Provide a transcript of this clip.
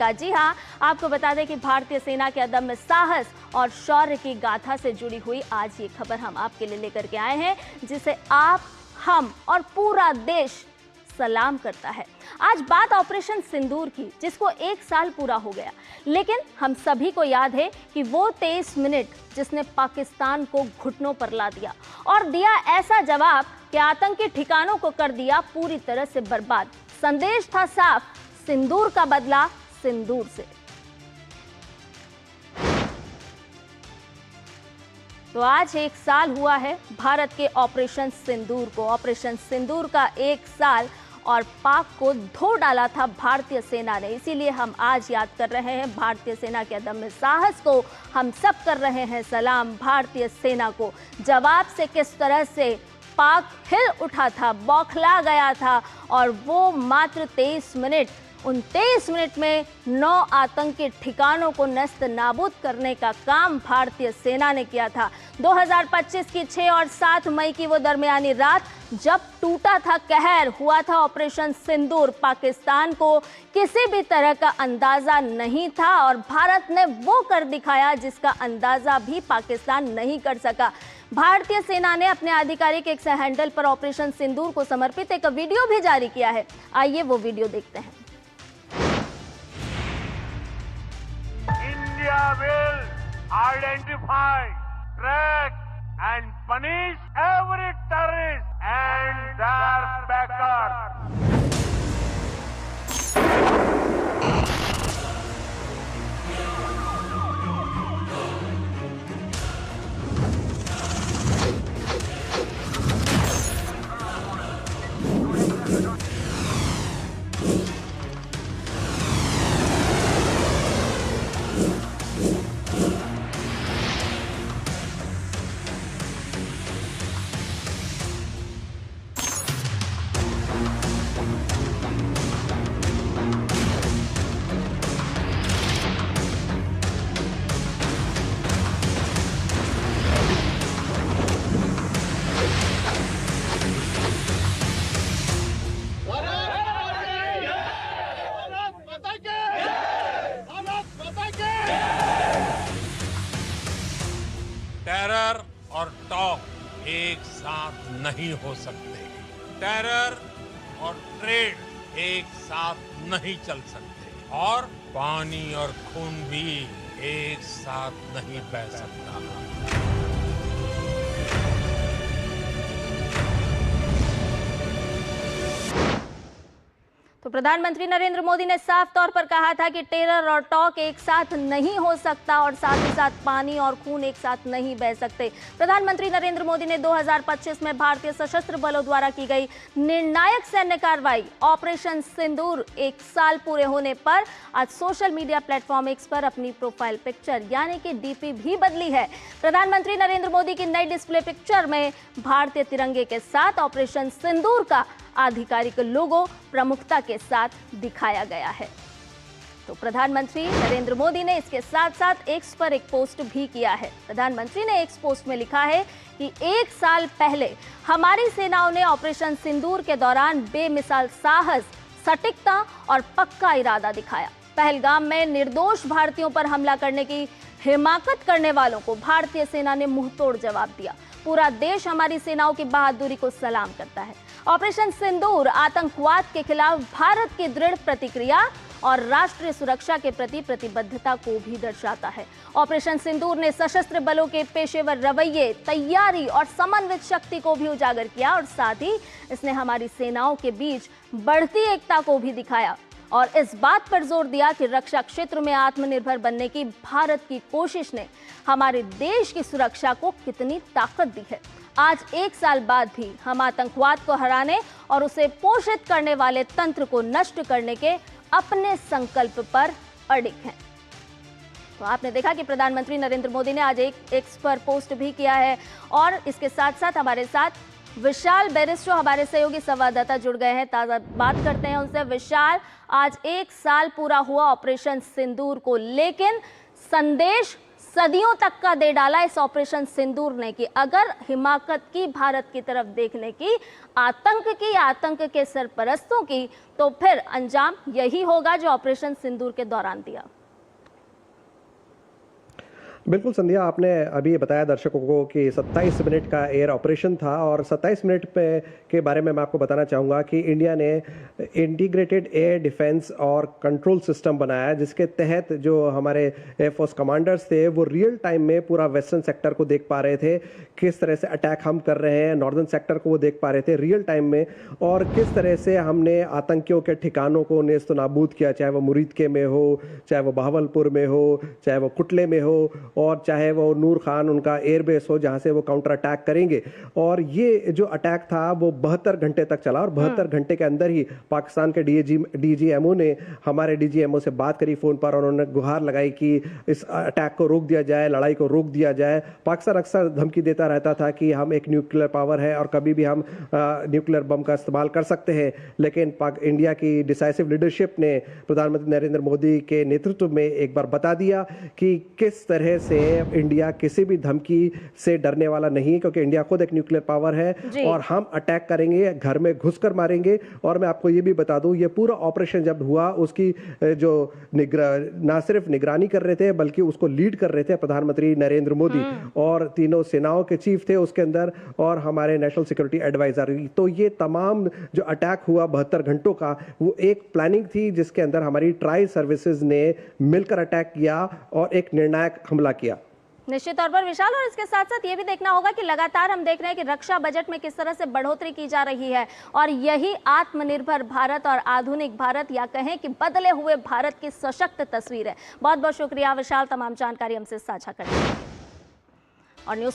जी हाँ, आपको बता दें कि भारतीय सेना के अदम्य साहस और शौर्य की गाथा से जुड़ी हुई आज ये खबर हम आपके लिए लेकर के आए हैं, जिसे आप, हम और पूरा देश सलाम करता है। आज बात ऑपरेशन सिंदूर की, जिसको 1 साल पूरा हो गया, लेकिन हम सभी को याद है कि वो 23 मिनट जिसने पाकिस्तान को घुटनों पर ला दिया और दिया ऐसा जवाब कि आतंकी ठिकानों को कर दिया पूरी तरह से बर्बाद। संदेश था साफ, सिंदूर का बदला सिंदूर से। तो आज 1 साल हुआ है भारत के ऑपरेशन सिंदूर को। ऑपरेशन सिंदूर का 1 साल और पाक को धो डाला था भारतीय सेना ने। इसीलिए हम आज याद कर रहे हैं भारतीय सेना के अदम्य साहस को। हम सब कर रहे हैं सलाम भारतीय सेना को। जवाब से किस तरह से पाक हिल उठा था, बौखला गया था, और वो मात्र 23 मिनट, उन 23 मिनट में 9 आतंकी ठिकानों को नस्त नाबूद करने का काम भारतीय सेना ने किया था। 2025 की 6 और 7 मई की वो दरमियानी रात जब टूटा था कहर, हुआ था ऑपरेशन सिंदूर। पाकिस्तान को किसी भी तरह का अंदाजा नहीं था और भारत ने वो कर दिखाया जिसका अंदाजा भी पाकिस्तान नहीं कर सका। भारतीय सेना ने अपने आधिकारिक एक्स हैंडल पर ऑपरेशन सिंदूर को समर्पित एक वीडियो भी जारी किया है। आइए वो वीडियो देखते हैं। India will identify, track and punish every terrorist and their backers. Terror और टॉक एक साथ नहीं हो सकते। टेरर और ट्रेड एक साथ नहीं चल सकते और पानी और खून भी एक साथ नहीं बह सकता। तो प्रधानमंत्री नरेंद्र मोदी ने साफ तौर पर कहा था कि टेरर और टॉक एक साथ नहीं हो सकता और साथ ही साथ पानी और खून एक साथ नहीं बह सकते। प्रधानमंत्री नरेंद्र मोदी ने 2025 में भारतीय सशस्त्र बलों द्वारा की गई निर्णायक सैन्य कार्रवाई ऑपरेशन सिंदूर 1 साल पूरे होने पर आज सोशल मीडिया प्लेटफॉर्म एक्स पर अपनी प्रोफाइल पिक्चर यानी कि डीपी भी बदली है। प्रधानमंत्री नरेंद्र मोदी की नई डिस्प्ले पिक्चर में भारतीय तिरंगे के साथ ऑपरेशन सिंदूर का आधिकारिक लोगो प्रमुखता के साथ दिखाया गया है। तो प्रधानमंत्री नरेंद्र मोदी ने इसके साथ साथ एक्स पर एक पोस्ट भी किया है। प्रधानमंत्री ने एक्स पोस्ट में लिखा है कि 1 साल पहले हमारी सेनाओं ने ऑपरेशन सिंदूर के दौरान बेमिसाल साहस, सटीकता और पक्का इरादा दिखाया। पहलगाम में निर्दोष भारतीयों पर हमला करने की हिमाकत करने वालों को भारतीय सेना ने मुंहतोड़ जवाब दिया। पूरा देश हमारी सेनाओं की बहादुरी को सलाम करता है। ऑपरेशन सिंदूर आतंकवाद के खिलाफ भारत की दृढ़ प्रतिक्रिया और राष्ट्रीय सुरक्षा के प्रति प्रतिबद्धता को भी दर्शाता है। ऑपरेशन सिंदूर ने सशस्त्र बलों के पेशेवर रवैये, तैयारी और समन्वित शक्ति को भी उजागर किया और साथ ही इसने हमारी सेनाओं के बीच बढ़ती एकता को भी दिखाया और इस बात पर जोर दिया कि रक्षा क्षेत्र में आत्मनिर्भर बनने की भारत की कोशिश ने हमारे देश की सुरक्षा को कितनी ताकत दी है। आज 1 साल बाद भी हम आतंकवाद को हराने और उसे पोषित करने वाले तंत्र को नष्ट करने के अपने संकल्प पर अडिग हैं। तो आपने देखा कि प्रधानमंत्री नरेंद्र मोदी ने आज एक एक्स पर पोस्ट भी किया है और इसके साथ साथ हमारे साथ विशाल बेरिस्टो हमारे सहयोगी संवाददाता जुड़ गए हैं। ताज़ा बात करते हैं उनसे। विशाल, आज 1 साल पूरा हुआ ऑपरेशन सिंदूर को, लेकिन संदेश सदियों तक का दे डाला इस ऑपरेशन सिंदूर ने कि अगर हिमाकत की भारत की तरफ देखने की आतंक के सरपरस्तों की, तो फिर अंजाम यही होगा जो ऑपरेशन सिंदूर के दौरान दिया। बिल्कुल संध्या, आपने अभी बताया दर्शकों को कि 27 मिनट का एयर ऑपरेशन था और 27 मिनट के बारे में मैं आपको बताना चाहूँगा कि इंडिया ने इंटीग्रेटेड एयर डिफेंस और कंट्रोल सिस्टम बनाया, जिसके तहत जो हमारे एयरफोर्स कमांडर्स थे वो रियल टाइम में पूरा वेस्टर्न सेक्टर को देख पा रहे थे, किस तरह से अटैक हम कर रहे हैं, नॉर्दर्न सेक्टर को वो देख पा रहे थे रियल टाइम में, और किस तरह से हमने आतंकियों के ठिकानों को नेस्त नाबूद किया, चाहे वो मुरीदके में हो, चाहे वो बहावलपुर में हो, चाहे वो कुटले में हो, और चाहे वो नूर खान उनका एयरबेस हो जहां से वो काउंटर अटैक करेंगे। और ये जो अटैक था वो 72 घंटे तक चला और 72 घंटे के अंदर ही पाकिस्तान के डीजीएमओ ने हमारे डीजीएमओ से बात करी फोन पर, और उन्होंने गुहार लगाई कि इस अटैक को रोक दिया जाए, लड़ाई को रोक दिया जाए। पाकिस्तान अक्सर धमकी देता रहता था कि हम एक न्यूक्लियर पावर है और कभी भी हम न्यूक्लियर बम का इस्तेमाल कर सकते हैं, लेकिन इंडिया की डिसाइसिव लीडरशिप ने प्रधानमंत्री नरेंद्र मोदी के नेतृत्व में एक बार बता दिया कि किस तरह से इंडिया किसी भी धमकी से डरने वाला नहीं है, क्योंकि इंडिया खुद एक न्यूक्लियर पावर है और हम अटैक करेंगे, घर में घुसकर मारेंगे। और मैं आपको ये भी बता दूं, ये पूरा ऑपरेशन जब हुआ उसकी जो ना सिर्फ निगरानी कर रहे थे बल्कि उसको लीड कर रहे थे प्रधानमंत्री नरेंद्र मोदी, और तीनों सेनाओं के चीफ थे उसके अंदर, और हमारे नेशनल सिक्योरिटी एडवाइजर। तो ये तमाम जो अटैक हुआ 72 घंटों का, वो एक प्लानिंग थी जिसके अंदर हमारी ट्राई सर्विसेज ने मिलकर अटैक किया और एक निर्णायक हमला किया। निश्चित तौर पर विशाल, और इसके साथ साथ ये भी देखना होगा कि लगातार हम देख रहे हैं कि रक्षा बजट में किस तरह से बढ़ोतरी की जा रही है, और यही आत्मनिर्भर भारत और आधुनिक भारत, या कहें कि बदले हुए भारत की सशक्त तस्वीर है। बहुत बहुत शुक्रिया विशाल, तमाम जानकारी हमसे साझा करने और न्यूज